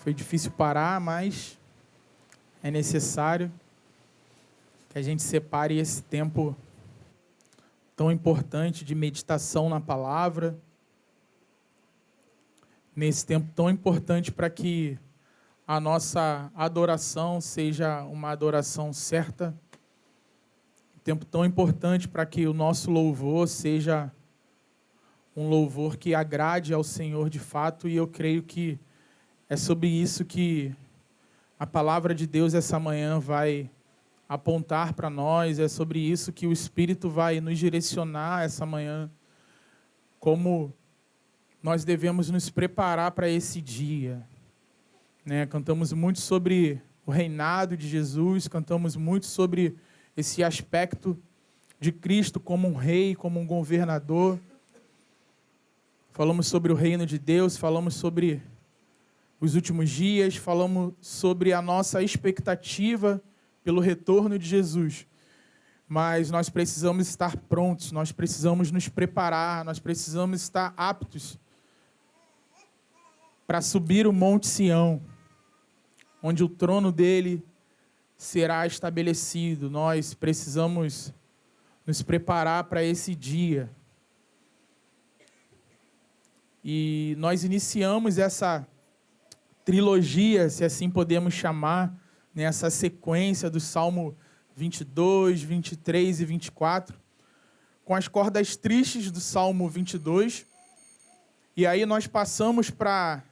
Foi difícil parar, mas é necessário que a gente separe esse tempo tão importante de meditação na palavra, nesse tempo tão importante para que a nossa adoração seja uma adoração certa, tempo tão importante para que o nosso louvor seja um louvor que agrade ao Senhor de fato, e eu creio que é sobre isso que a palavra de Deus essa manhã vai apontar para nós, é sobre isso que o Espírito vai nos direcionar essa manhã, como nós devemos nos preparar para esse dia. Cantamos muito sobre o reinado de Jesus, cantamos muito sobre esse aspecto de Cristo como um rei, como um governador. Falamos sobre o reino de Deus, falamos sobre os últimos dias, falamos sobre a nossa expectativa pelo retorno de Jesus. Mas nós precisamos estar prontos, nós precisamos nos preparar, nós precisamos estar aptos para subir o Monte Sião, onde o trono dele será estabelecido. Nós precisamos nos preparar para esse dia. E nós iniciamos essa trilogia, se assim podemos chamar, nessa sequência do Salmo 22, 23 e 24, com as cordas tristes do Salmo 22. E aí nós passamos para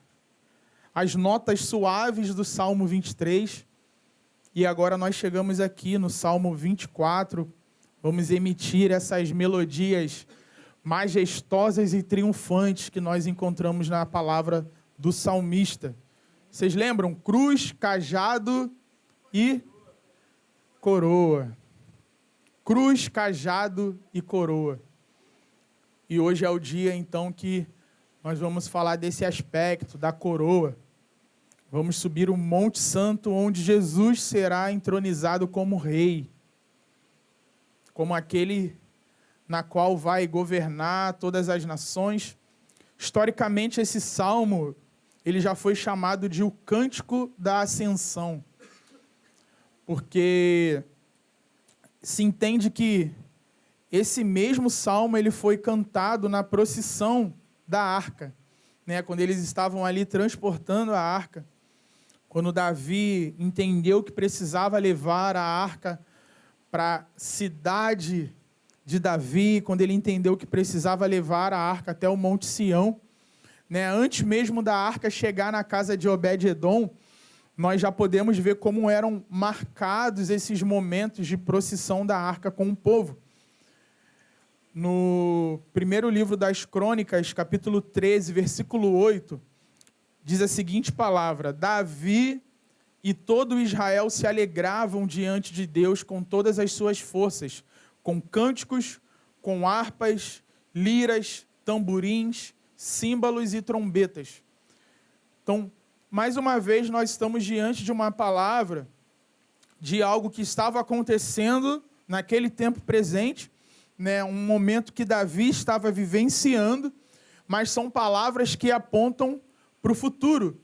as notas suaves do Salmo 23. E agora nós chegamos aqui no Salmo 24. Vamos emitir essas melodias majestosas e triunfantes que nós encontramos na palavra do salmista. Vocês lembram? Cruz, cajado e coroa. Cruz, cajado e coroa. E hoje é o dia, então, que nós vamos falar desse aspecto da coroa. Vamos subir o Monte Santo, onde Jesus será entronizado como rei, como aquele na qual vai governar todas as nações. Historicamente, esse salmo ele já foi chamado de o Cântico da Ascensão, porque se entende que esse mesmo salmo ele foi cantado na procissão da arca, quando eles estavam ali transportando a arca, quando Davi entendeu que precisava levar a arca para a cidade de Davi, quando ele entendeu que precisava levar a arca até o Monte Sião, antes mesmo da arca chegar na casa de Obed-Edom, nós já podemos ver como eram marcados esses momentos de procissão da arca com o povo. No primeiro livro das Crônicas, capítulo 13, versículo 8, diz a seguinte palavra: Davi e todo Israel se alegravam diante de Deus com todas as suas forças, com cânticos, com harpas, liras, tamborins, símbolos e trombetas. Então, mais uma vez, nós estamos diante de uma palavra, de algo que estava acontecendo naquele tempo presente, um momento que Davi estava vivenciando, mas são palavras que apontam para o futuro.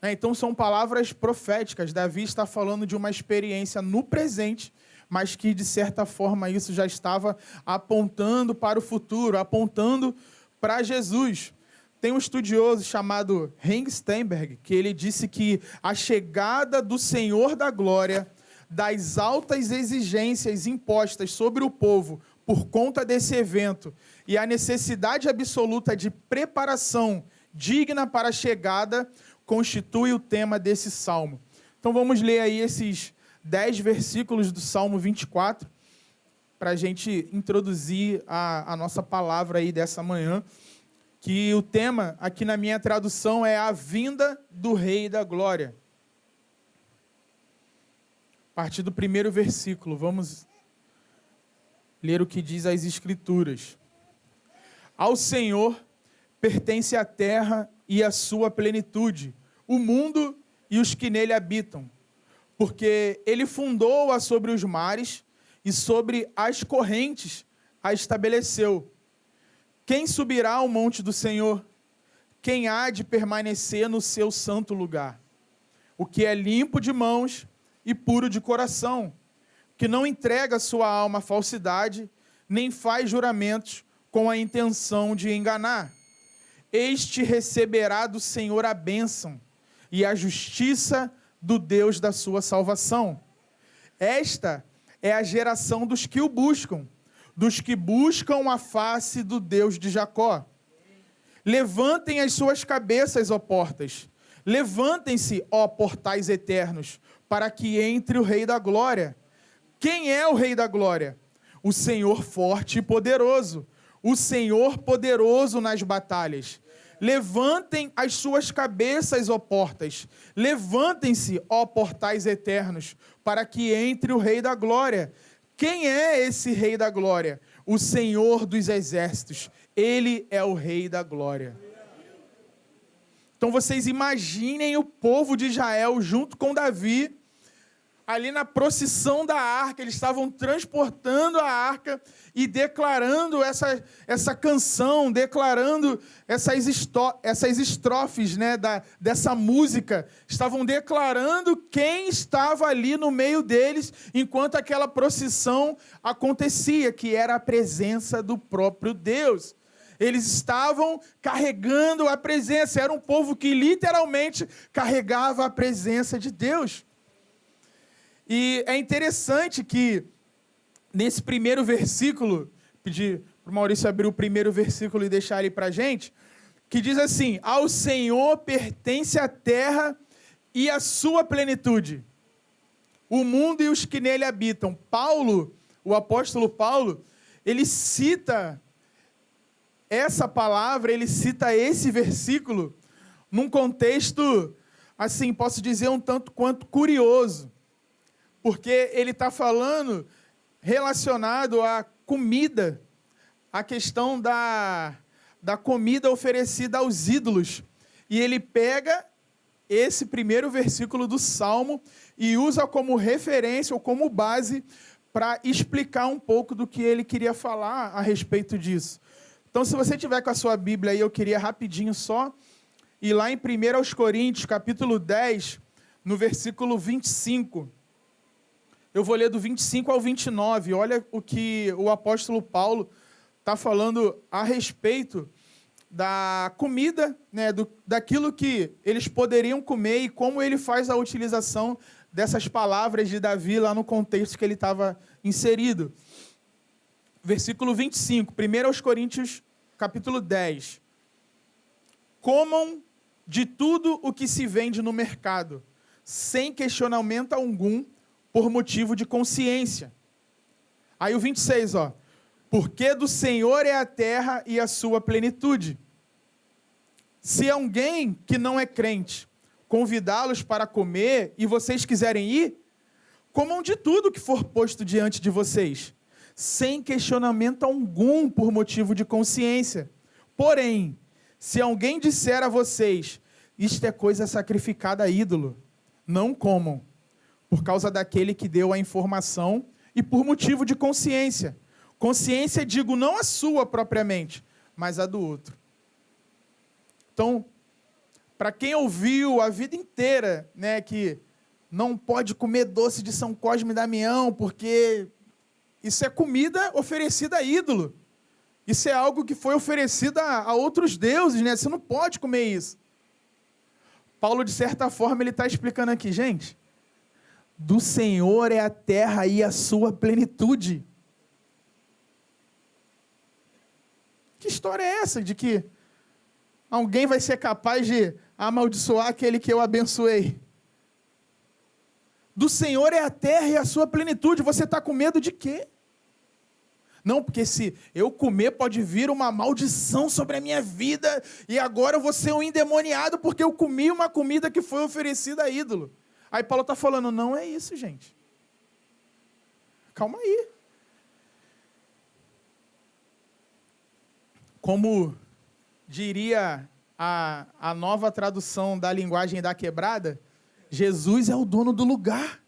Então, são palavras proféticas. Davi está falando de uma experiência no presente, mas que, de certa forma, isso já estava apontando para o futuro, apontando para Jesus. Tem um estudioso chamado Henry Steinberg, que ele disse que a chegada do Senhor da Glória, das altas exigências impostas sobre o povo por conta desse evento e a necessidade absoluta de preparação digna para a chegada, constitui o tema desse salmo. Então vamos ler aí esses 10 versículos do Salmo 24, para a gente introduzir a nossa palavra aí dessa manhã, que o tema aqui na minha tradução é a vinda do Rei da Glória. A partir do primeiro versículo, vamos ler o que diz as Escrituras. Ao Senhor pertence a terra e a sua plenitude, o mundo e os que nele habitam, porque ele fundou-a sobre os mares e sobre as correntes a estabeleceu. Quem subirá ao monte do Senhor? Quem há de permanecer no seu santo lugar? o que é limpo de mãos e puro de coração, que não entrega sua alma à falsidade, nem faz juramentos com a intenção de enganar. Este receberá do Senhor a bênção e a justiça do Deus da sua salvação. Esta é a geração dos que o buscam, dos que buscam a face do Deus de Jacó. Levantem as suas cabeças, ó portas. Levantem-se, ó portais eternos, para que entre o Rei da Glória. Quem é o Rei da Glória? O Senhor forte e poderoso, o Senhor poderoso nas batalhas. Levantem as suas cabeças, ó portas. Levantem-se, ó portais eternos, para que entre o Rei da Glória. Quem é esse Rei da Glória? O Senhor dos Exércitos. Ele é o Rei da Glória. Então vocês imaginem o povo de Israel junto com Davi, ali na procissão da arca, eles estavam transportando a arca e declarando essa canção, declarando essas estrofes, né, dessa música. Estavam declarando quem estava ali no meio deles, enquanto aquela procissão acontecia, que era a presença do próprio Deus. Eles estavam carregando a presença, era um povo que literalmente carregava a presença de Deus. E é interessante que, nesse primeiro versículo, pedir para o Maurício abrir o primeiro versículo e deixar ele para a gente, que diz assim: ao Senhor pertence a terra e a sua plenitude, o mundo e os que nele habitam. Paulo, o apóstolo Paulo, ele cita essa palavra, ele cita esse versículo num contexto, assim, posso dizer, um tanto quanto curioso. Porque ele está falando relacionado à comida, a questão da comida oferecida aos ídolos. E ele pega esse primeiro versículo do Salmo e usa como referência ou como base para explicar um pouco do que ele queria falar a respeito disso. Então, se você tiver com a sua Bíblia aí, eu queria rapidinho só ir lá em 1 Coríntios, capítulo 10, no versículo 25. Eu vou ler do 25 ao 29. Olha o que o apóstolo Paulo está falando a respeito da comida, né, daquilo que eles poderiam comer e como ele faz a utilização dessas palavras de Davi lá no contexto que ele estava inserido. Versículo 25, 1 Coríntios, capítulo 10. Comam de tudo o que se vende no mercado, sem questionamento algum, por motivo de consciência. Aí o 26, ó. Porque do Senhor é a terra e a sua plenitude. Se alguém que não é crente convidá-los para comer e vocês quiserem ir, comam de tudo que for posto diante de vocês, sem questionamento algum por motivo de consciência. Porém, se alguém disser a vocês, isto é coisa sacrificada a ídolo, não comam, por causa daquele que deu a informação e por motivo de consciência. Consciência, digo, não a sua propriamente, mas a do outro. Então, para quem ouviu a vida inteira, né, que não pode comer doce de São Cosme e Damião, porque isso é comida oferecida a ídolo. Isso é algo que foi oferecido a outros deuses, né? Você não pode comer isso. Paulo, de certa forma, ele está explicando aqui, gente, do Senhor é a terra e a sua plenitude. Que história é essa de que alguém vai ser capaz de amaldiçoar aquele que eu abençoei? Do Senhor é a terra e a sua plenitude. Você está com medo de quê? Não, porque se eu comer pode vir uma maldição sobre a minha vida e agora eu vou ser um endemoniado porque eu comi uma comida que foi oferecida a ídolo. Aí Paulo está falando, não é isso, gente. Calma aí. Como diria a nova tradução da linguagem da quebrada, Jesus é o dono do lugar.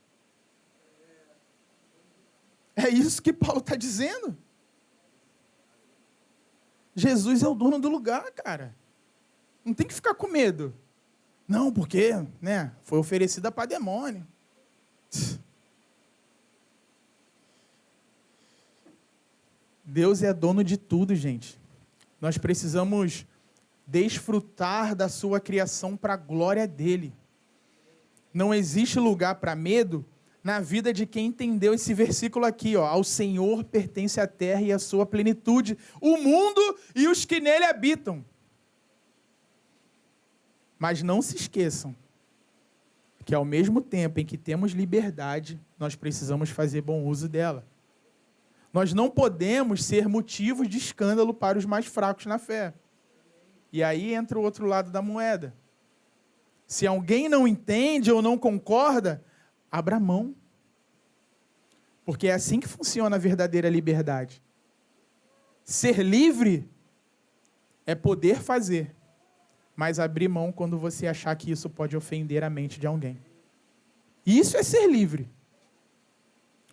É isso que Paulo está dizendo. Jesus é o dono do lugar, cara. Não tem que ficar com medo. Não, porque, foi oferecida para demônio. Deus é dono de tudo, gente. Nós precisamos desfrutar da sua criação para a glória dele. Não existe lugar para medo na vida de quem entendeu esse versículo aqui, ó. Ao Senhor pertence a terra e a sua plenitude, o mundo e os que nele habitam. Mas não se esqueçam que ao mesmo tempo em que temos liberdade, nós precisamos fazer bom uso dela. Nós não podemos ser motivos de escândalo para os mais fracos na fé. E aí entra o outro lado da moeda. Se alguém não entende ou não concorda, abra mão. Porque é assim que funciona a verdadeira liberdade. Ser livre é poder fazer, mas abrir mão quando você achar que isso pode ofender a mente de alguém. Isso é ser livre.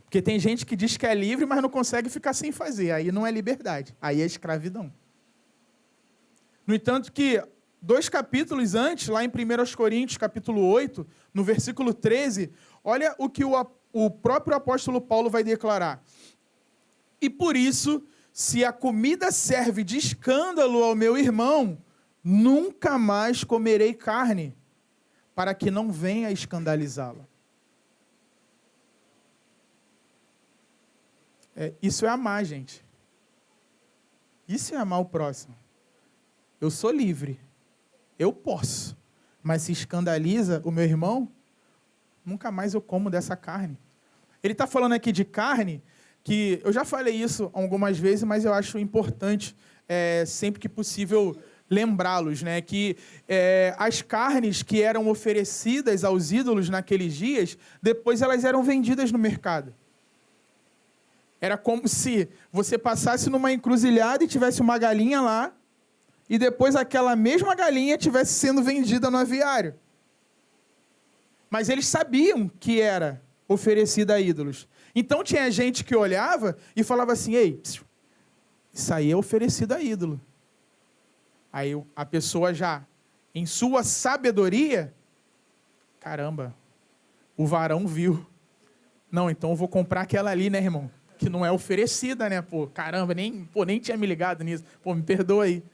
Porque tem gente que diz que é livre, mas não consegue ficar sem fazer. Aí não é liberdade, aí é escravidão. No entanto que 2 capítulos antes, lá em 1 Coríntios, capítulo 8, no versículo 13, olha o que o próprio apóstolo Paulo vai declarar. E por isso, se a comida serve de escândalo ao meu irmão, nunca mais comerei carne, para que não venha escandalizá-la. Isso é amar, gente. Isso é amar o próximo. Eu sou livre. Eu posso. Mas se escandaliza o meu irmão, nunca mais eu como dessa carne. Ele está falando aqui de carne, que eu já falei isso algumas vezes, mas eu acho importante, sempre que possível, lembrá-los, né? Que as carnes que eram oferecidas aos ídolos naqueles dias, depois elas eram vendidas no mercado. Era como se você passasse numa encruzilhada e tivesse uma galinha lá, e depois aquela mesma galinha estivesse sendo vendida no aviário. Mas eles sabiam que era oferecida a ídolos. Então tinha gente que olhava e falava assim, ei, isso aí é oferecido a ídolo. Aí a pessoa já, em sua sabedoria, caramba, o varão viu. Não, então eu vou comprar aquela ali, né, irmão? Que não é oferecida, né? Pô, caramba, nem tinha me ligado nisso. Pô, me perdoa aí.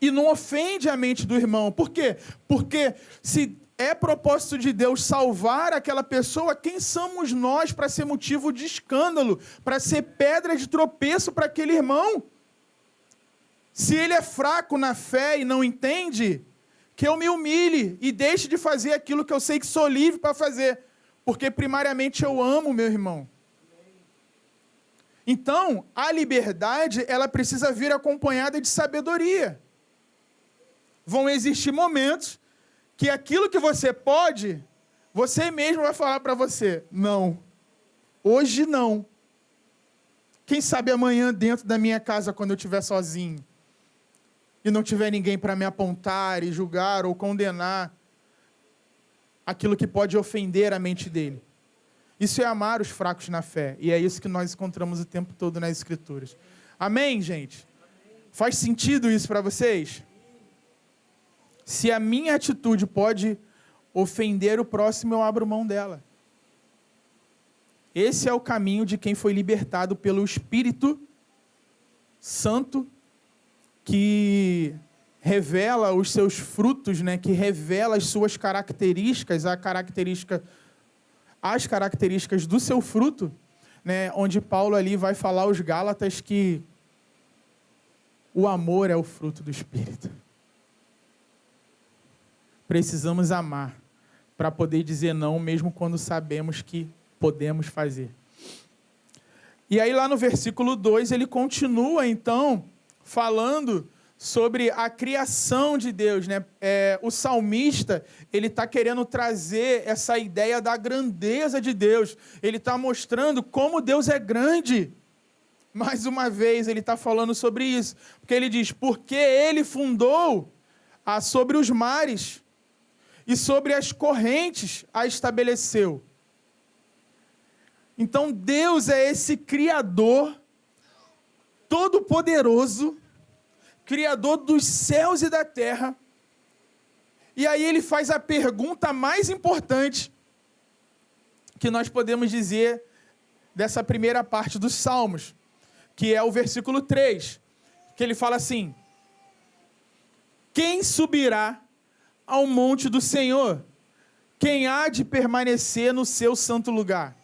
E não ofende a mente do irmão. Por quê? Porque se é propósito de Deus salvar aquela pessoa, quem somos nós para ser motivo de escândalo, para ser pedra de tropeço para aquele irmão? Se ele é fraco na fé e não entende, que eu me humilhe e deixe de fazer aquilo que eu sei que sou livre para fazer. Porque primariamente eu amo meu irmão. Então, a liberdade, ela precisa vir acompanhada de sabedoria. Vão existir momentos que aquilo que você pode, você mesmo vai falar para você, não, hoje não. Quem sabe amanhã dentro da minha casa, quando eu estiver sozinho, e não tiver ninguém para me apontar e julgar ou condenar aquilo que pode ofender a mente dele. Isso é amar os fracos na fé. E é isso que nós encontramos o tempo todo nas Escrituras. Amém, gente? Faz sentido isso para vocês? Se a minha atitude pode ofender o próximo, eu abro mão dela. Esse é o caminho de quem foi libertado pelo Espírito Santo, que revela os seus frutos, né? Que revela as suas características, as características do seu fruto, né, onde Paulo ali vai falar aos Gálatas que o amor é o fruto do Espírito. Precisamos amar para poder dizer não, mesmo quando sabemos que podemos fazer. E aí lá no versículo 2, ele continua então falando sobre a criação de Deus, né? O salmista, ele está querendo trazer essa ideia da grandeza de Deus. Ele está mostrando como Deus é grande. Mais uma vez, ele está falando sobre isso. Porque ele diz, porque ele fundou sobre os mares e sobre as correntes a estabeleceu. Então, Deus é esse Criador todo-poderoso, Criador dos céus e da terra, E aí ele faz a pergunta mais importante que nós podemos dizer dessa primeira parte dos Salmos, que é o versículo 3, que ele fala assim: quem subirá ao monte do Senhor? Quem há de permanecer no seu santo lugar?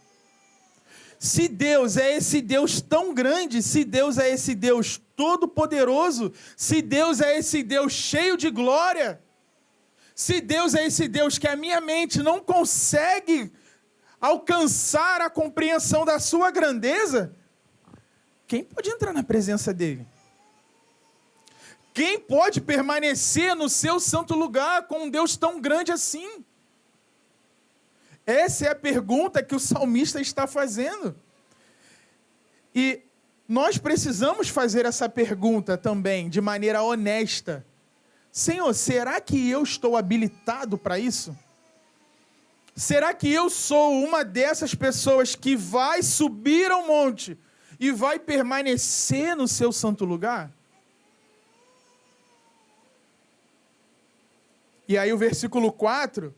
Se Deus é esse Deus tão grande, se Deus é esse Deus todo-poderoso, se Deus é esse Deus cheio de glória, se Deus é esse Deus que a minha mente não consegue alcançar a compreensão da sua grandeza, quem pode entrar na presença dele? Quem pode permanecer no seu santo lugar com um Deus tão grande assim? Essa é a pergunta que o salmista está fazendo. E nós precisamos fazer essa pergunta também, de maneira honesta. Senhor, será que eu estou habilitado para isso? Será que eu sou uma dessas pessoas que vai subir ao monte e vai permanecer no seu santo lugar? E aí o versículo 4,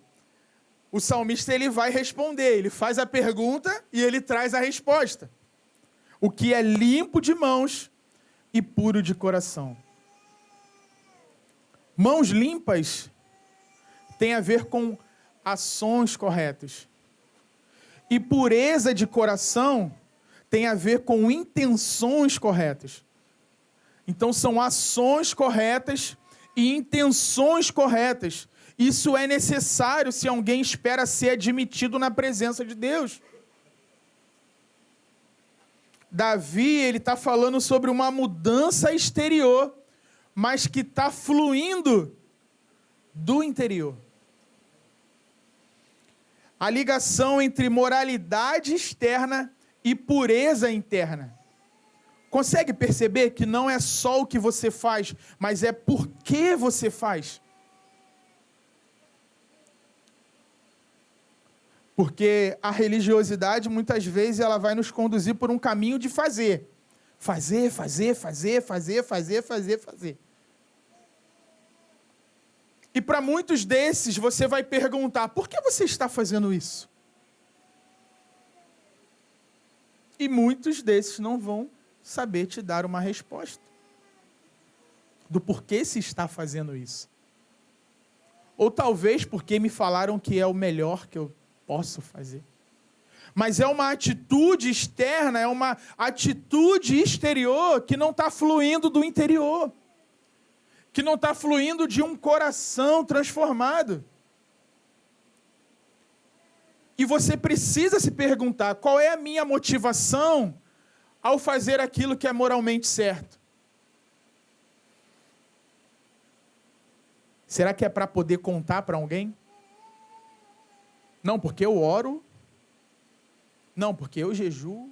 o salmista ele vai responder, ele faz a pergunta e ele traz a resposta. O que é limpo de mãos e puro de coração. Mãos limpas tem a ver com ações corretas. E pureza de coração tem a ver com intenções corretas. Então são ações corretas e intenções corretas. Isso é necessário se alguém espera ser admitido na presença de Deus. Davi, ele está falando sobre uma mudança exterior, mas que está fluindo do interior. A ligação entre moralidade externa e pureza interna. Consegue perceber que não é só o que você faz, mas é por que você faz? Porque a religiosidade, muitas vezes, ela vai nos conduzir por um caminho de fazer. Fazer. E para muitos desses, você vai perguntar, por que você está fazendo isso? E muitos desses não vão saber te dar uma resposta do porquê se está fazendo isso. Ou talvez porque me falaram que é o melhor que eu posso fazer. Mas é uma atitude externa, é uma atitude exterior que não está fluindo do interior. Que não está fluindo de um coração transformado. E você precisa se perguntar, qual é a minha motivação ao fazer aquilo que é moralmente certo? Será que é para poder contar para alguém? Não, porque eu oro. Não, porque eu jejuo.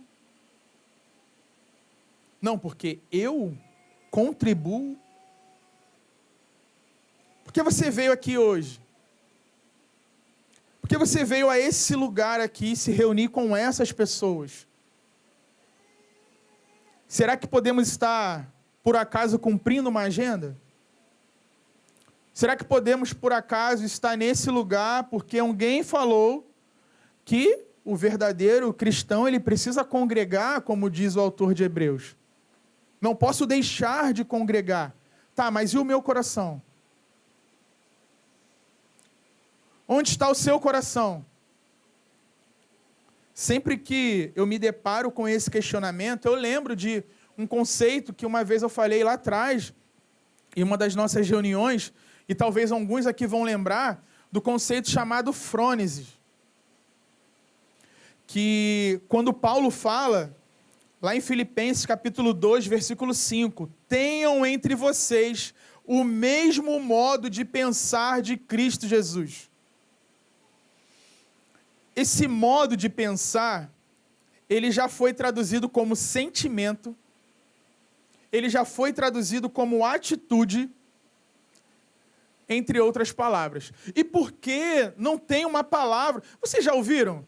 Não, porque eu contribuo. Por que você veio aqui hoje? Por que você veio a esse lugar aqui se reunir com essas pessoas? Será que podemos estar, por acaso, cumprindo uma agenda? Será que podemos, por acaso, estar nesse lugar porque alguém falou que o verdadeiro cristão ele precisa congregar, como diz o autor de Hebreus? Não posso deixar de congregar. Tá, mas e o meu coração? Onde está o seu coração? Sempre que eu me deparo com esse questionamento, eu lembro de um conceito que uma vez eu falei lá atrás, em uma das nossas reuniões, e talvez alguns aqui vão lembrar, do conceito chamado frônese. Que quando Paulo fala, lá em Filipenses capítulo 2, versículo 5, tenham entre vocês o mesmo modo de pensar de Cristo Jesus. Esse modo de pensar, ele já foi traduzido como sentimento, ele já foi traduzido como atitude, entre outras palavras. E por que não tem uma palavra? Vocês já ouviram?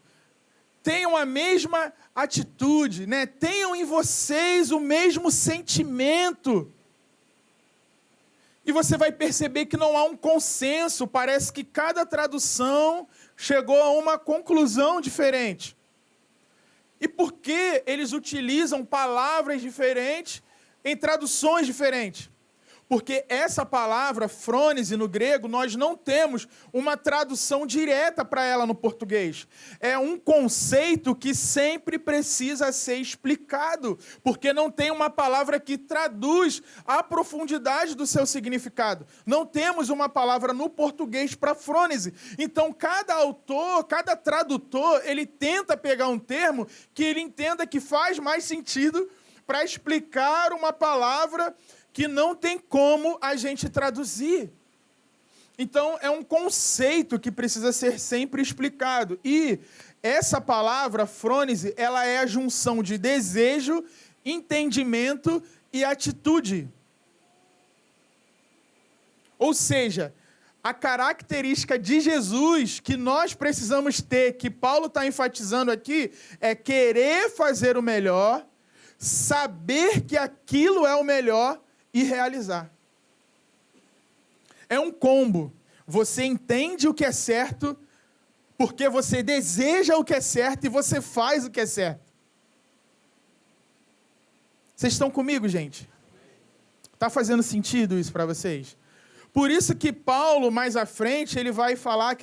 Tenham a mesma atitude, né? Tenham em vocês o mesmo sentimento. E você vai perceber que não há um consenso, parece que cada tradução chegou a uma conclusão diferente. E por que eles utilizam palavras diferentes em traduções diferentes? Porque essa palavra, frônese, no grego, nós não temos uma tradução direta para ela no português. É um conceito que sempre precisa ser explicado, porque não tem uma palavra que traduz a profundidade do seu significado. Não temos uma palavra no português para frônese. Então, cada autor, cada tradutor, ele tenta pegar um termo que ele entenda que faz mais sentido para explicar uma palavra que não tem como a gente traduzir. Então, é um conceito que precisa ser sempre explicado. E essa palavra, frônese, ela é a junção de desejo, entendimento e atitude. Ou seja, a característica de Jesus que nós precisamos ter, que Paulo está enfatizando aqui, é querer fazer o melhor, saber que aquilo é o melhor e realizar. É um combo. Você entende o que é certo, porque você deseja o que é certo e você faz o que é certo. Vocês estão comigo, gente? Está fazendo sentido isso para vocês? Por isso que Paulo, mais à frente, ele vai falar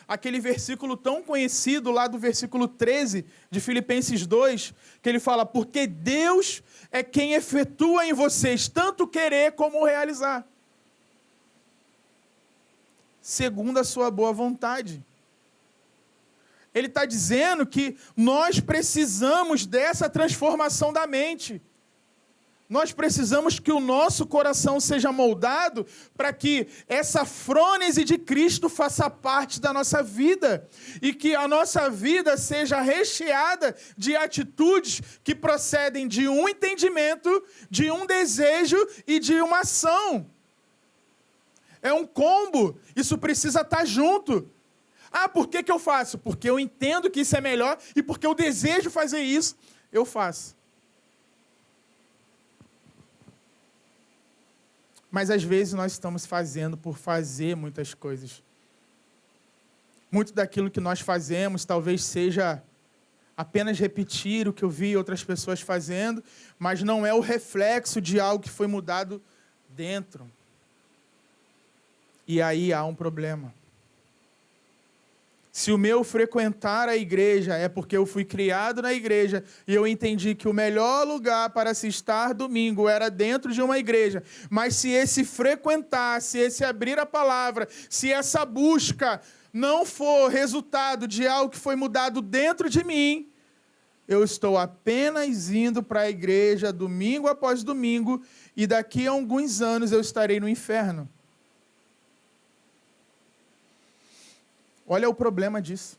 aquele versículo tão conhecido lá do versículo 13 de Filipenses 2, que ele fala, porque Deus é quem efetua em vocês tanto querer como realizar, segundo a sua boa vontade. Ele está dizendo que nós precisamos dessa transformação da mente. Nós precisamos que o nosso coração seja moldado para que essa frônese de Cristo faça parte da nossa vida e que a nossa vida seja recheada de atitudes que procedem de um entendimento, de um desejo e de uma ação. É um combo, isso precisa estar junto. Ah, por que eu faço? Porque eu entendo que isso é melhor e porque eu desejo fazer isso, eu faço. Mas às vezes nós estamos fazendo por fazer muitas coisas. Muito daquilo que nós fazemos talvez seja apenas repetir o que eu vi outras pessoas fazendo, mas não é o reflexo de algo que foi mudado dentro. E aí há um problema. Se o meu frequentar a igreja é porque eu fui criado na igreja e eu entendi que o melhor lugar para se estar domingo era dentro de uma igreja, mas se esse frequentar, se esse abrir a palavra, se essa busca não for resultado de algo que foi mudado dentro de mim, eu estou apenas indo para a igreja domingo após domingo e daqui a alguns anos eu estarei no inferno. Olha o problema disso.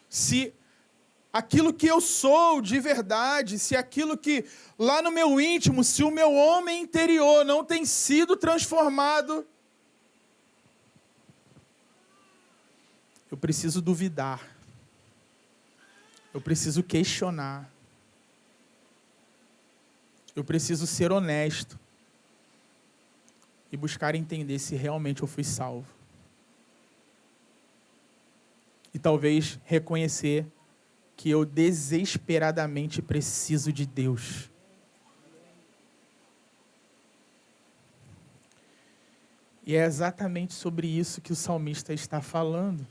Se aquilo que eu sou de verdade, se aquilo que lá no meu íntimo, se o meu homem interior não tem sido transformado, eu preciso duvidar. Eu preciso questionar. Eu preciso ser honesto. E buscar entender se realmente eu fui salvo. E talvez reconhecer que eu desesperadamente preciso de Deus. E é exatamente sobre isso que o salmista está falando.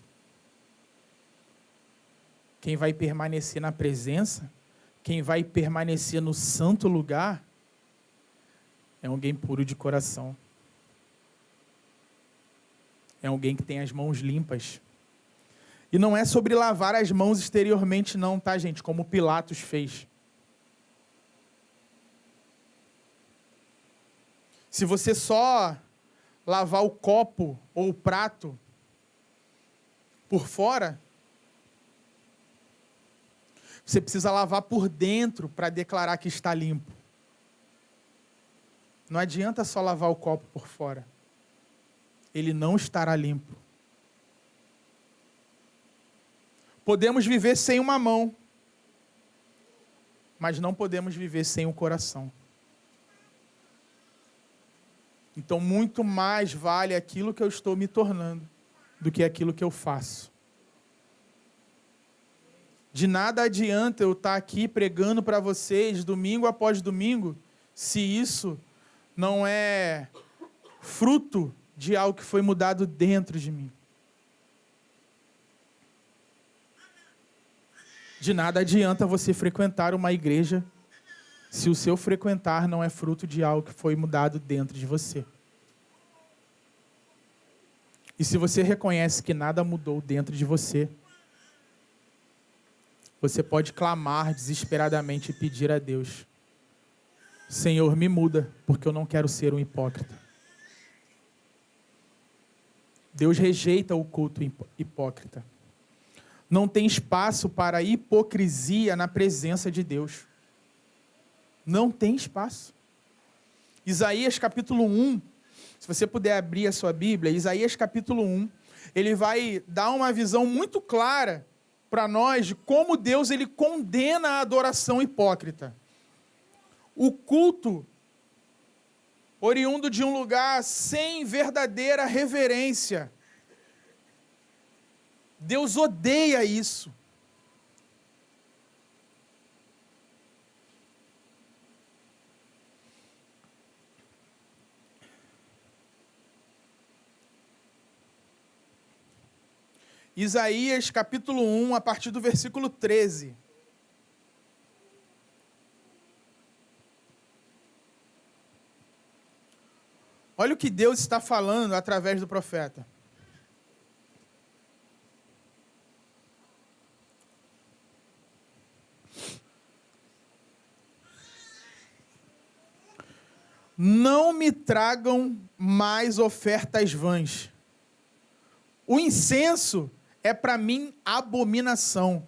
Quem vai permanecer na presença, quem vai permanecer no santo lugar, é alguém puro de coração. É alguém que tem as mãos limpas. E não é sobre lavar as mãos exteriormente não, tá, gente? Como Pilatos fez. Se você só lavar o copo ou o prato por fora, você precisa lavar por dentro para declarar que está limpo. Não adianta só lavar o copo por fora. Ele não estará limpo. Podemos viver sem uma mão, mas não podemos viver sem o coração. Então, muito mais vale aquilo que eu estou me tornando do que aquilo que eu faço. De nada adianta eu estar aqui pregando para vocês, domingo após domingo, se isso não é fruto de algo que foi mudado dentro de mim. De nada adianta você frequentar uma igreja se o seu frequentar não é fruto de algo que foi mudado dentro de você. E se você reconhece que nada mudou dentro de você, você pode clamar desesperadamente e pedir a Deus: Senhor, me muda, porque eu não quero ser um hipócrita. Deus rejeita o culto hipócrita. Não tem espaço para hipocrisia na presença de Deus. Não tem espaço. Isaías capítulo 1, se você puder abrir a sua Bíblia, Isaías capítulo 1, ele vai dar uma visão muito clara para nós de como Deus ele condena a adoração hipócrita. O culto oriundo de um lugar sem verdadeira reverência. Deus odeia isso. Isaías capítulo 1, a partir do versículo 13. Olha o que Deus está falando através do profeta. Não me tragam mais ofertas vãs. O incenso é para mim abominação.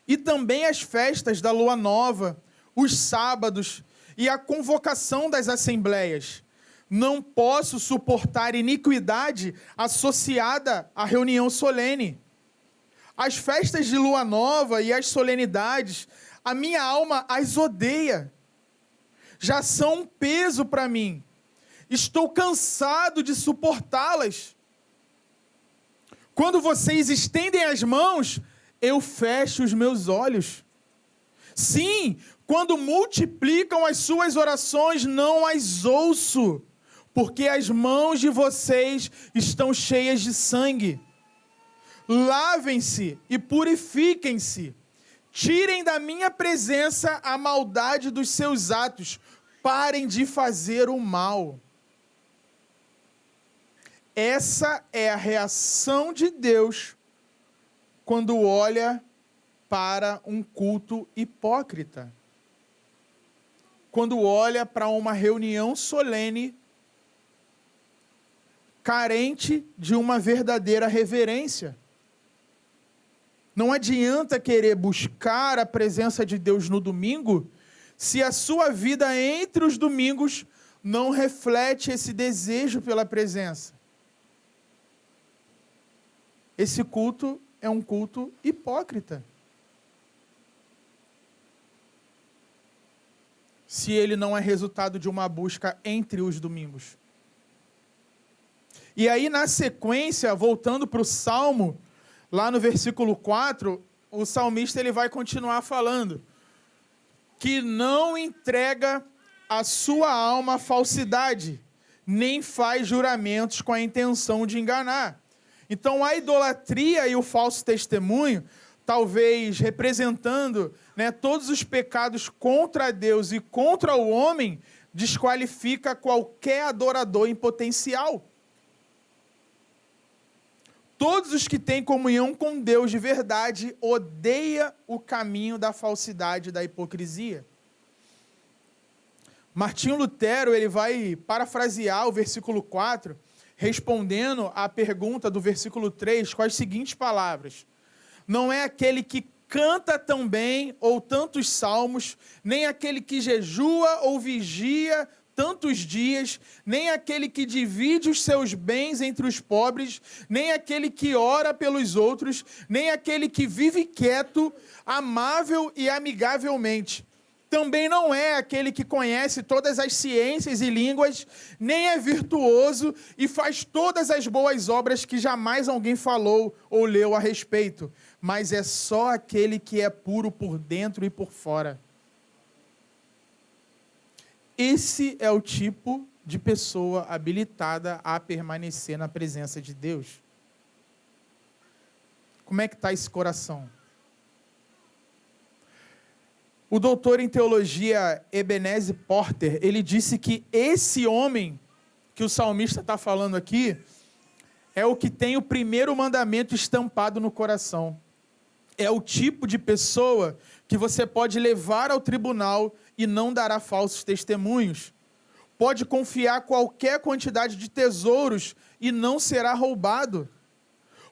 E também as festas da lua nova, os sábados e a convocação das assembleias. Não posso suportar iniquidade associada à reunião solene. As festas de lua nova e as solenidades, a minha alma as odeia. Já são um peso para mim. Estou cansado de suportá-las. Quando vocês estendem as mãos, eu fecho os meus olhos. Sim, quando multiplicam as suas orações, não as ouço, porque as mãos de vocês estão cheias de sangue. Lavem-se e purifiquem-se. Tirem da minha presença a maldade dos seus atos. Parem de fazer o mal. Essa é a reação de Deus quando olha para um culto hipócrita. Quando olha para uma reunião solene carente de uma verdadeira reverência. Não adianta querer buscar a presença de Deus no domingo se a sua vida entre os domingos não reflete esse desejo pela presença. Esse culto é um culto hipócrita. Se ele não é resultado de uma busca entre os domingos. E aí, na sequência, voltando para o Salmo, lá no versículo 4, o salmista ele vai continuar falando que não entrega a sua alma à falsidade, nem faz juramentos com a intenção de enganar. Então, a idolatria e o falso testemunho, talvez representando, todos os pecados contra Deus e contra o homem, desqualifica qualquer adorador em potencial. Todos os que têm comunhão com Deus de verdade odeiam o caminho da falsidade e da hipocrisia. Martinho Lutero ele vai parafrasear o versículo 4, respondendo à pergunta do versículo 3 com as seguintes palavras: não é aquele que canta tão bem ou tantos salmos, nem aquele que jejua ou vigia tantos dias, nem aquele que divide os seus bens entre os pobres, nem aquele que ora pelos outros, nem aquele que vive quieto, amável e amigavelmente. Também não é aquele que conhece todas as ciências e línguas, nem é virtuoso e faz todas as boas obras que jamais alguém falou ou leu a respeito, mas é só aquele que é puro por dentro e por fora. Esse é o tipo de pessoa habilitada a permanecer na presença de Deus. Como é que está esse coração? O doutor em teologia Ebenezer Porter, ele disse que esse homem que o salmista está falando aqui é o que tem o primeiro mandamento estampado no coração. É o tipo de pessoa que você pode levar ao tribunal e não dará falsos testemunhos. Pode confiar qualquer quantidade de tesouros e não será roubado.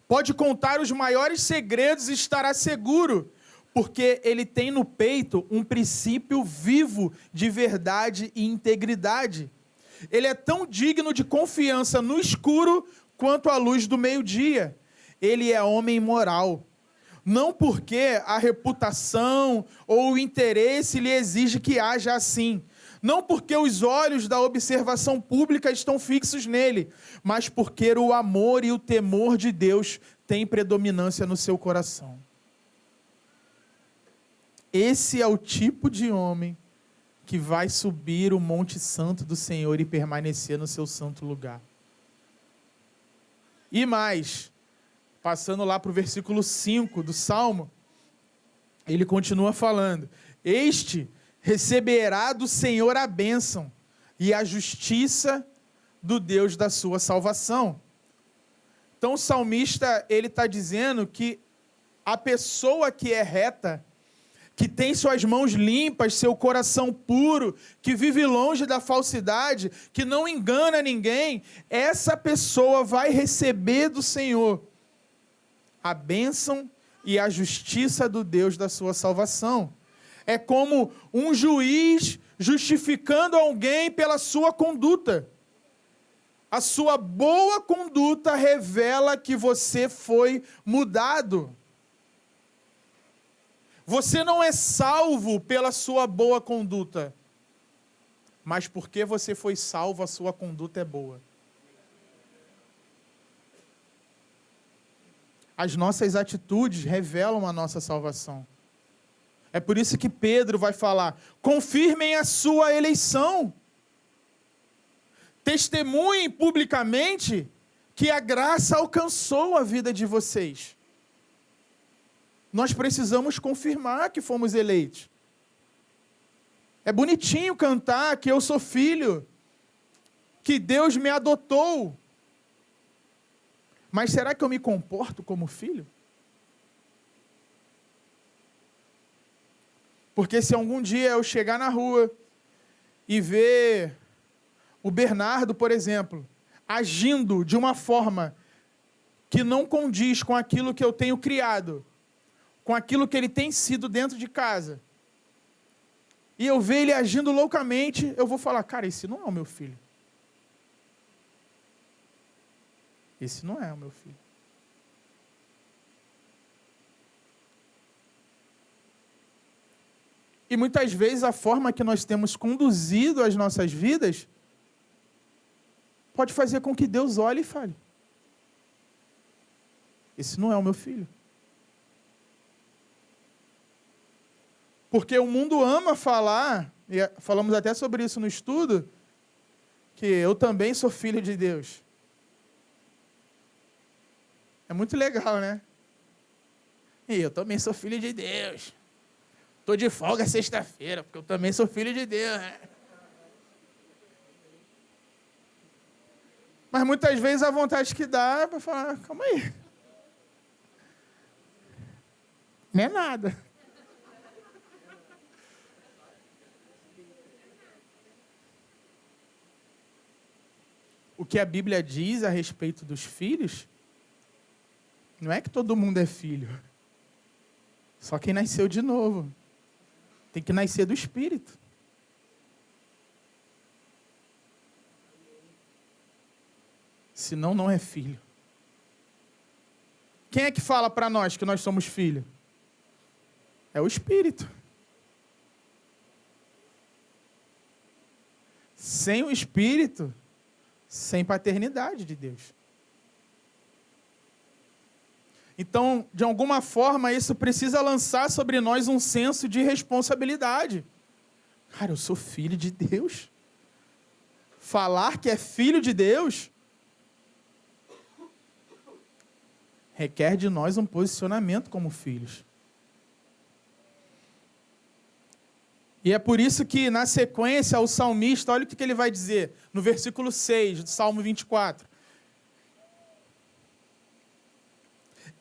Pode contar os maiores segredos e estará seguro, porque ele tem no peito um princípio vivo de verdade e integridade. Ele é tão digno de confiança no escuro quanto a luz do meio-dia. Ele é homem moral. Não porque a reputação ou o interesse lhe exige que haja assim. Não porque os olhos da observação pública estão fixos nele, mas porque o amor e o temor de Deus têm predominância no seu coração. Esse é o tipo de homem que vai subir o Monte Santo do Senhor e permanecer no seu santo lugar. E mais, passando lá para o versículo 5 do Salmo, ele continua falando: este receberá do Senhor a bênção e a justiça do Deus da sua salvação. Então o salmista, ele está dizendo que a pessoa que é reta, que tem suas mãos limpas, seu coração puro, que vive longe da falsidade, que não engana ninguém, essa pessoa vai receber do Senhor a bênção e a justiça do Deus da sua salvação. É como um juiz justificando alguém pela sua conduta. A sua boa conduta revela que você foi mudado. Você não é salvo pela sua boa conduta, mas porque você foi salvo, a sua conduta é boa. As nossas atitudes revelam a nossa salvação. É por isso que Pedro vai falar: confirmem a sua eleição. Testemunhem publicamente que a graça alcançou a vida de vocês. Nós precisamos confirmar que fomos eleitos. É bonitinho cantar que eu sou filho, que Deus me adotou. Mas será que eu me comporto como filho? Porque se algum dia eu chegar na rua e ver o Bernardo, por exemplo, agindo de uma forma que não condiz com aquilo que eu tenho criado, com aquilo que ele tem sido dentro de casa, e eu ver ele agindo loucamente, eu vou falar: cara, esse não é o meu filho. Esse não é o meu filho. E muitas vezes a forma que nós temos conduzido as nossas vidas pode fazer com que Deus olhe e fale: esse não é o meu filho. Porque o mundo ama falar, e falamos até sobre isso no estudo, que eu também sou filho de Deus. É muito legal, né? E eu também sou filho de Deus. Estou de folga sexta-feira, porque eu também sou filho de Deus, né? Mas muitas vezes a vontade que dá é para falar: calma aí. Não é nada. O que a Bíblia diz a respeito dos filhos, não é que todo mundo é filho. Só quem nasceu de novo. Tem que nascer do Espírito. Senão não é filho. Quem é que fala para nós que nós somos filhos? É o Espírito. Sem o Espírito, sem paternidade de Deus. Então, de alguma forma, isso precisa lançar sobre nós um senso de responsabilidade. Cara, eu sou filho de Deus. Falar que é filho de Deus requer de nós um posicionamento como filhos. E é por isso que, na sequência, o salmista, olha o que ele vai dizer, no versículo 6 do Salmo 24.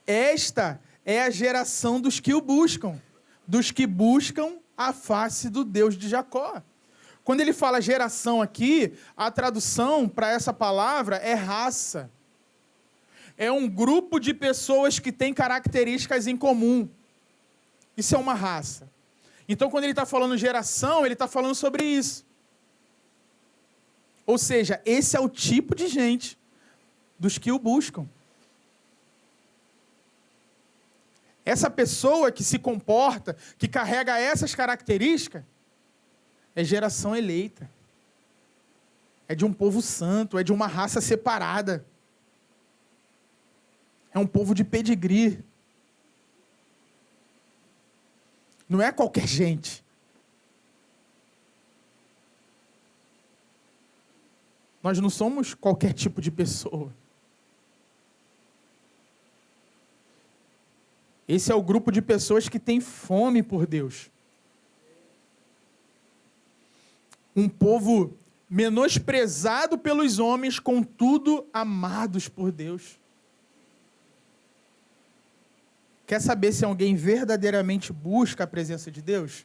Esta é a geração dos que o buscam, dos que buscam a face do Deus de Jacó. Quando ele fala geração aqui, a tradução para essa palavra é raça. É um grupo de pessoas que têm características em comum. Isso é uma raça. Então, quando ele está falando geração, ele está falando sobre isso. Ou seja, esse é o tipo de gente dos que o buscam. Essa pessoa que se comporta, que carrega essas características, é geração eleita. É de um povo santo, é de uma raça separada. É um povo de pedigree. Não é qualquer gente. Nós não somos qualquer tipo de pessoa. Esse é o grupo de pessoas que tem fome por Deus. Um povo menosprezado pelos homens, contudo amados por Deus. Quer saber se alguém verdadeiramente busca a presença de Deus?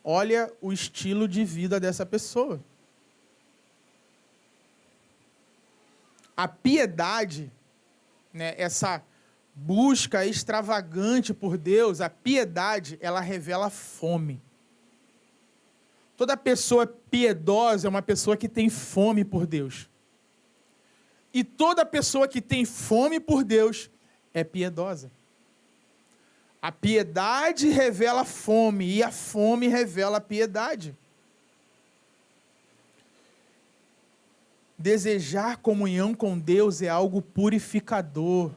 Olha o estilo de vida dessa pessoa. A piedade, né, essa busca extravagante por Deus, a piedade, ela revela fome. Toda pessoa piedosa é uma pessoa que tem fome por Deus. E toda pessoa que tem fome por Deus é piedosa. A piedade revela fome e a fome revela a piedade. Desejar comunhão com Deus é algo purificador.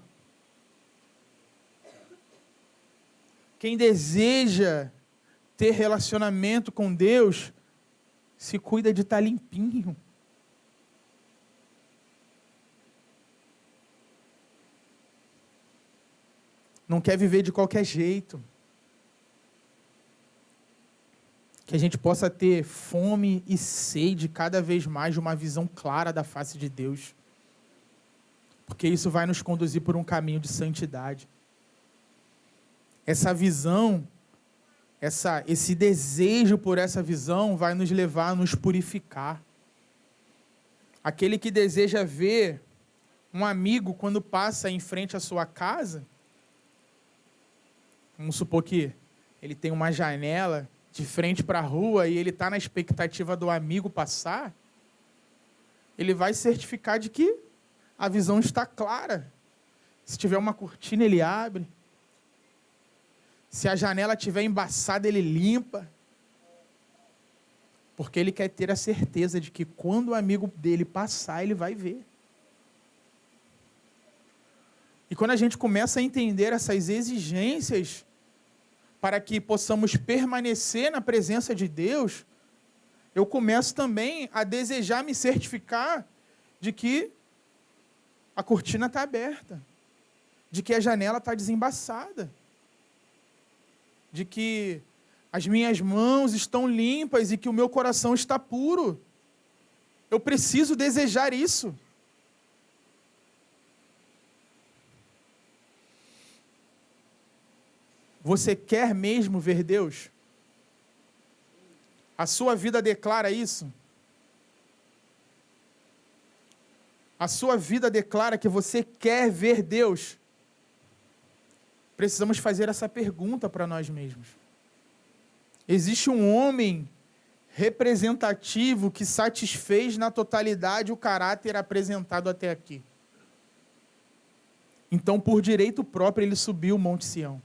Quem deseja ter relacionamento com Deus se cuida de estar limpinho. Não quer viver de qualquer jeito. Que a gente possa ter fome e sede cada vez mais de uma visão clara da face de Deus. Porque isso vai nos conduzir por um caminho de santidade. Essa visão, esse desejo por essa visão vai nos levar a nos purificar. Aquele que deseja ver um amigo quando passa em frente à sua casa, vamos supor que ele tem uma janela de frente para a rua e ele está na expectativa do amigo passar, ele vai certificar de que a visão está clara. Se tiver uma cortina, ele abre. Se a janela estiver embaçada, ele limpa. Porque ele quer ter a certeza de que quando o amigo dele passar, ele vai ver. E quando a gente começa a entender essas exigências para que possamos permanecer na presença de Deus, eu começo também a desejar me certificar de que a cortina está aberta, de que a janela está desembaçada, de que as minhas mãos estão limpas e que o meu coração está puro. Eu preciso desejar isso. Você quer mesmo ver Deus? A sua vida declara isso? A sua vida declara que você quer ver Deus? Precisamos fazer essa pergunta para nós mesmos. Existe um homem representativo que satisfez na totalidade o caráter apresentado até aqui. Então, por direito próprio, ele subiu o Monte Sião.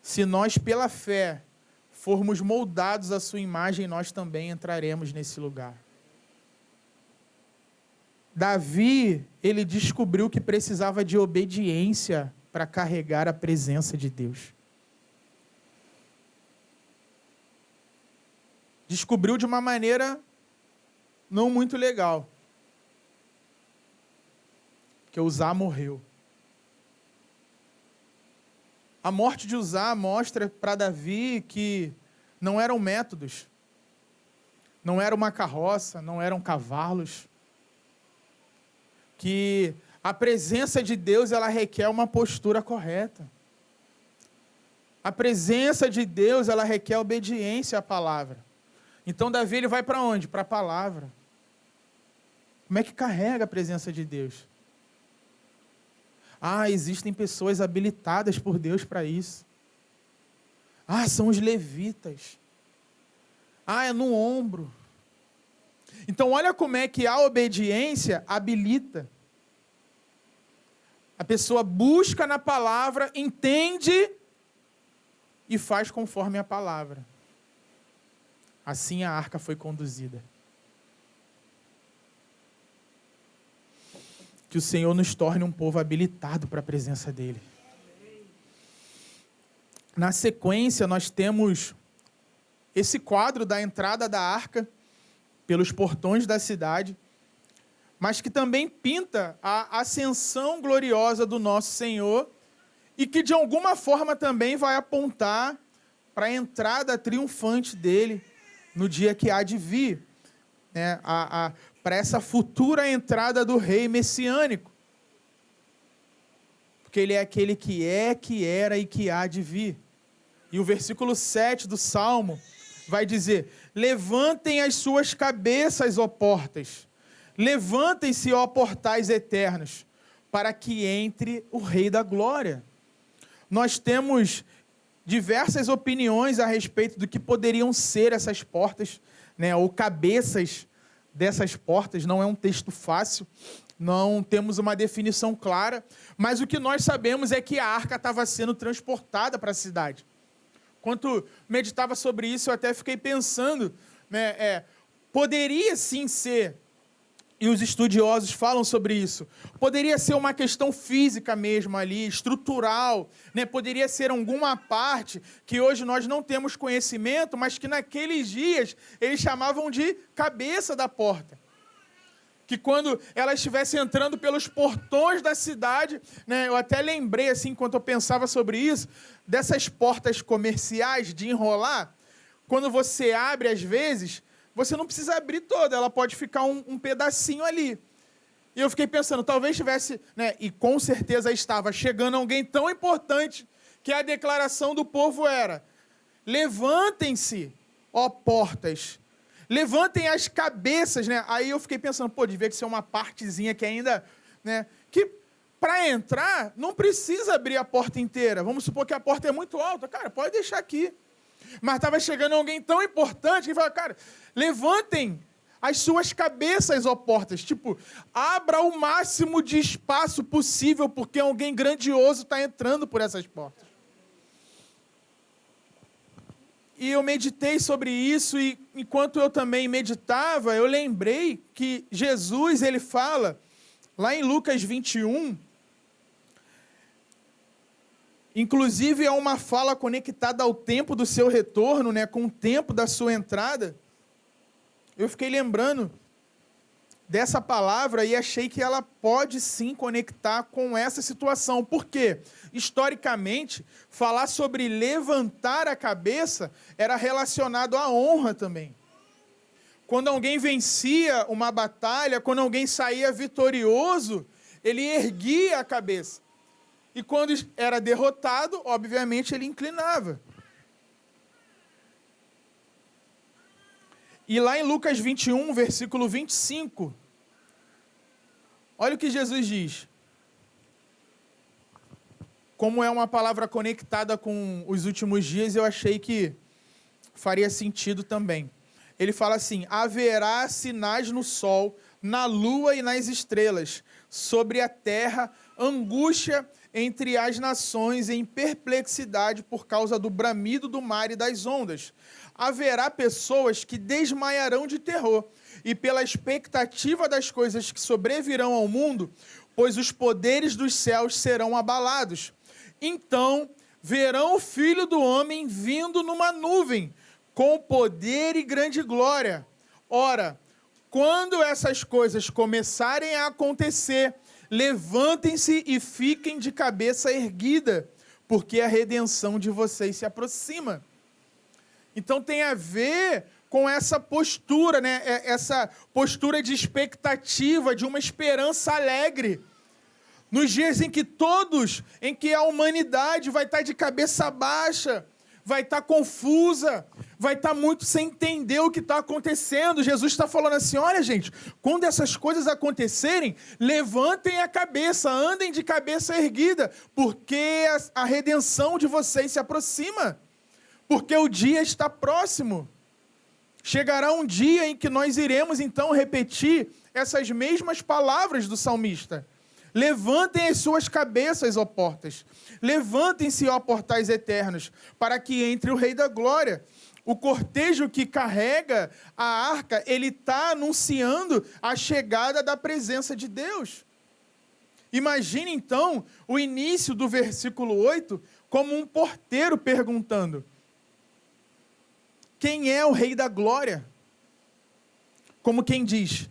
Se nós, pela fé, formos moldados à sua imagem, nós também entraremos nesse lugar. Davi, ele descobriu que precisava de obediência para carregar a presença de Deus. Descobriu de uma maneira não muito legal. Que Uzá morreu. A morte de Uzá mostra para Davi que não eram métodos, não era uma carroça, não eram cavalos, que a presença de Deus ela requer uma postura correta. A presença de Deus ela requer obediência à palavra. Então Davi ele vai para onde? Para a palavra. Como é que carrega a presença de Deus? Existem pessoas habilitadas por Deus para isso. São os levitas. É no ombro. Então, olha como é que a obediência habilita. A pessoa busca na palavra, entende e faz conforme a palavra. Assim a arca foi conduzida. Que o Senhor nos torne um povo habilitado para a presença dEle. Na sequência, nós temos esse quadro da entrada da arca pelos portões da cidade, mas que também pinta a ascensão gloriosa do nosso Senhor e que, de alguma forma, também vai apontar para a entrada triunfante dEle no dia que há de vir, né? Para essa futura entrada do rei messiânico. Porque ele é aquele que é, que era e que há de vir. E o versículo 7 do Salmo vai dizer: levantem as suas cabeças, ó portas, levantem-se, ó portais eternos, para que entre o Rei da Glória. Nós temos diversas opiniões a respeito do que poderiam ser essas portas, né, ou cabeças dessas portas. Não é um texto fácil, não temos uma definição clara, mas o que nós sabemos é que a arca estava sendo transportada para a cidade. Enquanto meditava sobre isso, eu até fiquei pensando, né, poderia sim ser, e os estudiosos falam sobre isso, poderia ser uma questão física mesmo ali, estrutural, né? Poderia ser alguma parte que hoje nós não temos conhecimento, mas que naqueles dias eles chamavam de cabeça da porta. Que quando ela estivesse entrando pelos portões da cidade, né, eu até lembrei, assim, enquanto eu pensava sobre isso, dessas portas comerciais de enrolar, quando você abre às vezes, você não precisa abrir toda, ela pode ficar um pedacinho ali. E eu fiquei pensando, talvez tivesse, né, e com certeza estava chegando alguém tão importante, que a declaração do povo era: levantem-se, ó portas, levantem as cabeças, né? Aí eu fiquei pensando, devia ser uma partezinha que ainda, né, que para entrar não precisa abrir a porta inteira. Vamos supor que a porta é muito alta, cara, pode deixar aqui. Mas estava chegando alguém tão importante que falou: cara, levantem as suas cabeças, ó portas. Tipo, abra o máximo de espaço possível, porque alguém grandioso está entrando por essas portas. E eu meditei sobre isso, e enquanto eu também meditava, eu lembrei que Jesus, ele fala, lá em Lucas 21, inclusive é uma fala conectada ao tempo do seu retorno, né, com o tempo da sua entrada. Eu fiquei lembrando dessa palavra e achei que ela pode sim conectar com essa situação. Por quê? Historicamente, falar sobre levantar a cabeça era relacionado à honra também. Quando alguém vencia uma batalha, quando alguém saía vitorioso, ele erguia a cabeça. E quando era derrotado, obviamente, ele inclinava. E lá em Lucas 21, versículo 25, olha o que Jesus diz. Como é uma palavra conectada com os últimos dias, eu achei que faria sentido também. Ele fala assim: haverá sinais no sol, na lua e nas estrelas, sobre a terra, angústia entre as nações em perplexidade por causa do bramido do mar e das ondas. Haverá pessoas que desmaiarão de terror e pela expectativa das coisas que sobrevirão ao mundo, pois os poderes dos céus serão abalados. Então verão o Filho do Homem vindo numa nuvem, com poder e grande glória. Ora, quando essas coisas começarem a acontecer, levantem-se e fiquem de cabeça erguida, porque a redenção de vocês se aproxima. Então tem a ver com essa postura, né? Essa postura de expectativa, de uma esperança alegre. Nos dias em que a humanidade vai estar de cabeça baixa, vai estar confusa, vai estar muito sem entender o que está acontecendo. Jesus está falando assim, olha gente, quando essas coisas acontecerem, levantem a cabeça, andem de cabeça erguida, porque a redenção de vocês se aproxima, porque o dia está próximo. Chegará um dia em que nós iremos então repetir essas mesmas palavras do salmista. Levantem as suas cabeças, ó portas. Levantem-se, ó portais eternos, para que entre o Rei da Glória. O cortejo que carrega a arca, ele está anunciando a chegada da presença de Deus. Imagine, então, o início do versículo 8 como um porteiro perguntando: quem é o Rei da Glória? Como quem diz,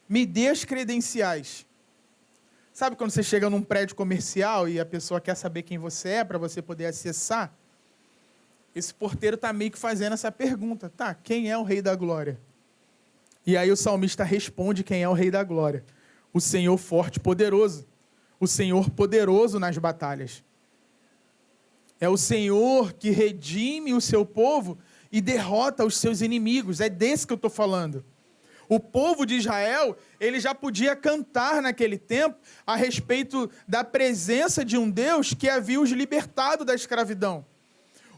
me dê as credenciais. Sabe quando você chega num prédio comercial e a pessoa quer saber quem você é para você poder acessar? Esse porteiro está meio que fazendo essa pergunta. Tá, quem é o Rei da Glória? E aí o salmista responde quem é o Rei da Glória. O Senhor forte e poderoso. O Senhor poderoso nas batalhas. É o Senhor que redime o seu povo e derrota os seus inimigos. É desse que eu estou falando. O povo de Israel, ele já podia cantar naquele tempo a respeito da presença de um Deus que havia os libertado da escravidão.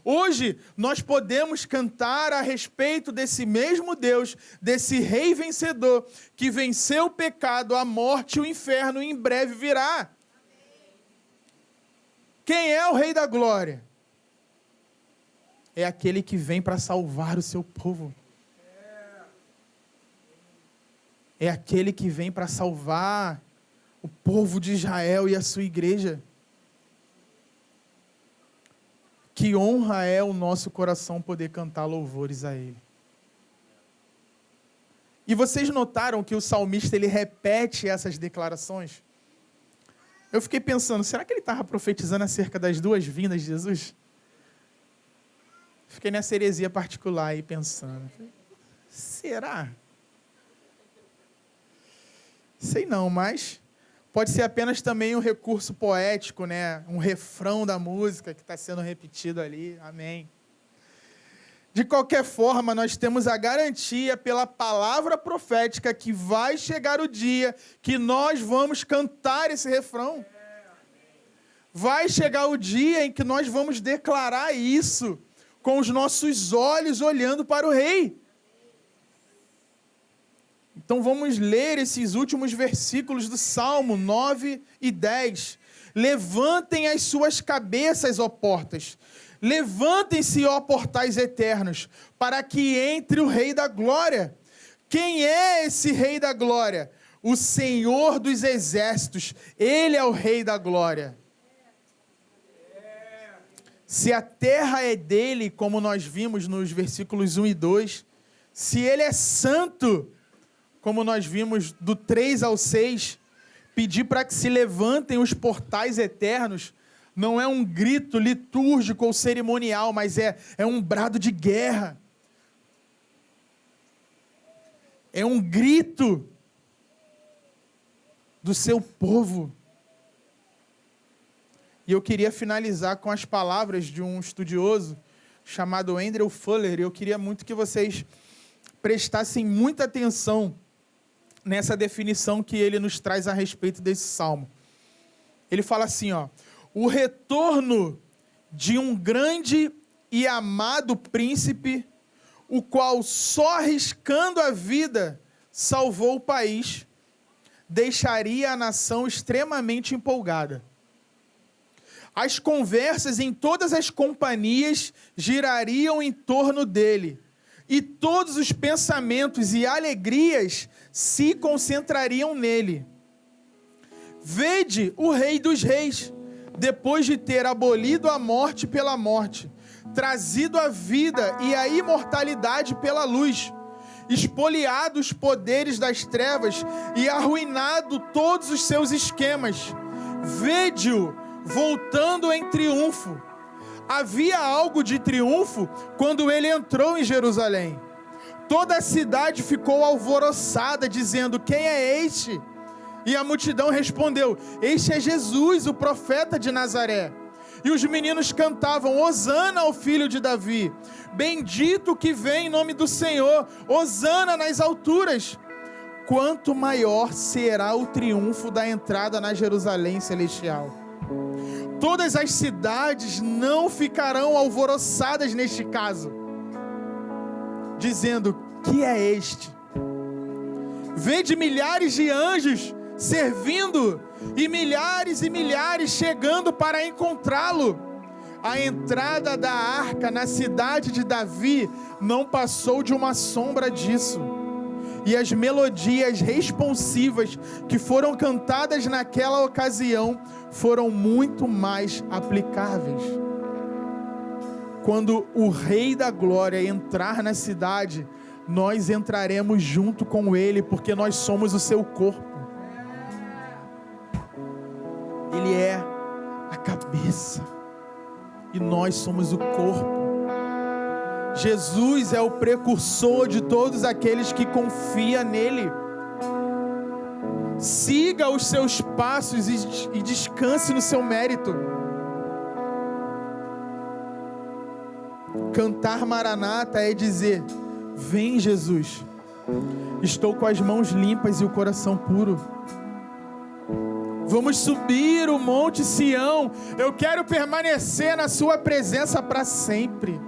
Hoje, nós podemos cantar a respeito desse mesmo Deus, desse rei vencedor, que venceu o pecado, a morte e o inferno, e em breve virá. Quem é o Rei da Glória? É aquele que vem para salvar o seu povo. É aquele que vem para salvar o povo de Israel e a sua igreja. Que honra é o nosso coração poder cantar louvores a Ele. E vocês notaram que o salmista ele repete essas declarações? Eu fiquei pensando, será que ele estava profetizando acerca das duas vindas de Jesus? Fiquei nessa heresia particular aí pensando. Será? Sei não, mas pode ser apenas também um recurso poético, né? Um refrão da música que está sendo repetido ali. Amém. De qualquer forma, nós temos a garantia pela palavra profética que vai chegar o dia que nós vamos cantar esse refrão. Vai chegar o dia em que nós vamos declarar isso com os nossos olhos olhando para o Rei. Então vamos ler esses últimos versículos do Salmo 9 e 10. Levantem as suas cabeças, ó portas. Levantem-se, ó portais eternos, para que entre o Rei da Glória. Quem é esse Rei da Glória? O Senhor dos Exércitos. Ele é o Rei da Glória. Se a terra é dele, como nós vimos nos versículos 1 e 2, se ele é santo, como nós vimos do 3 ao 6, pedir para que se levantem os portais eternos, não é um grito litúrgico ou cerimonial, mas é um brado de guerra. É um grito do seu povo. E eu queria finalizar com as palavras de um estudioso chamado Andrew Fuller. Eu queria muito que vocês prestassem muita atenção nessa definição que ele nos traz a respeito desse salmo. Ele fala assim, ó: o retorno de um grande e amado príncipe, o qual só arriscando a vida salvou o país, deixaria a nação extremamente empolgada. As conversas em todas as companhias girariam em torno dele, e todos os pensamentos e alegrias se concentrariam nele. Vede o Rei dos Reis, depois de ter abolido a morte pela morte, trazido a vida e a imortalidade pela luz, espoliado os poderes das trevas e arruinado todos os seus esquemas. Vede-o voltando em triunfo. Havia algo de triunfo quando ele entrou em Jerusalém. Toda a cidade ficou alvoroçada, dizendo: quem é este? E a multidão respondeu: este é Jesus, o profeta de Nazaré. E os meninos cantavam: Hosana ao filho de Davi. Bendito que vem em nome do Senhor, Hosana nas alturas. Quanto maior será o triunfo da entrada na Jerusalém celestial. Todas as cidades não ficarão alvoroçadas neste caso, dizendo: que é este? Vede milhares de anjos servindo e milhares chegando para encontrá-lo. A entrada da arca na cidade de Davi não passou de uma sombra disso. E as melodias responsivas que foram cantadas naquela ocasião foram muito mais aplicáveis. Quando o Rei da Glória entrar na cidade, nós entraremos junto com ele, porque nós somos o seu corpo. Ele é a cabeça e nós somos o corpo. Jesus é o precursor de todos aqueles que confiam nele. Siga os seus passos e descanse no seu mérito. Cantar Maranata é dizer: vem Jesus, estou com as mãos limpas e o coração puro. Vamos subir o monte Sião, eu quero permanecer na sua presença para sempre.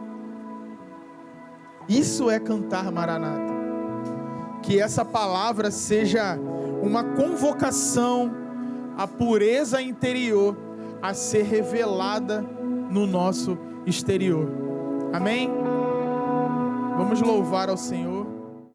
Isso é cantar Maranata. Que essa palavra seja uma convocação à pureza interior a ser revelada no nosso exterior. Amém? Vamos louvar ao Senhor.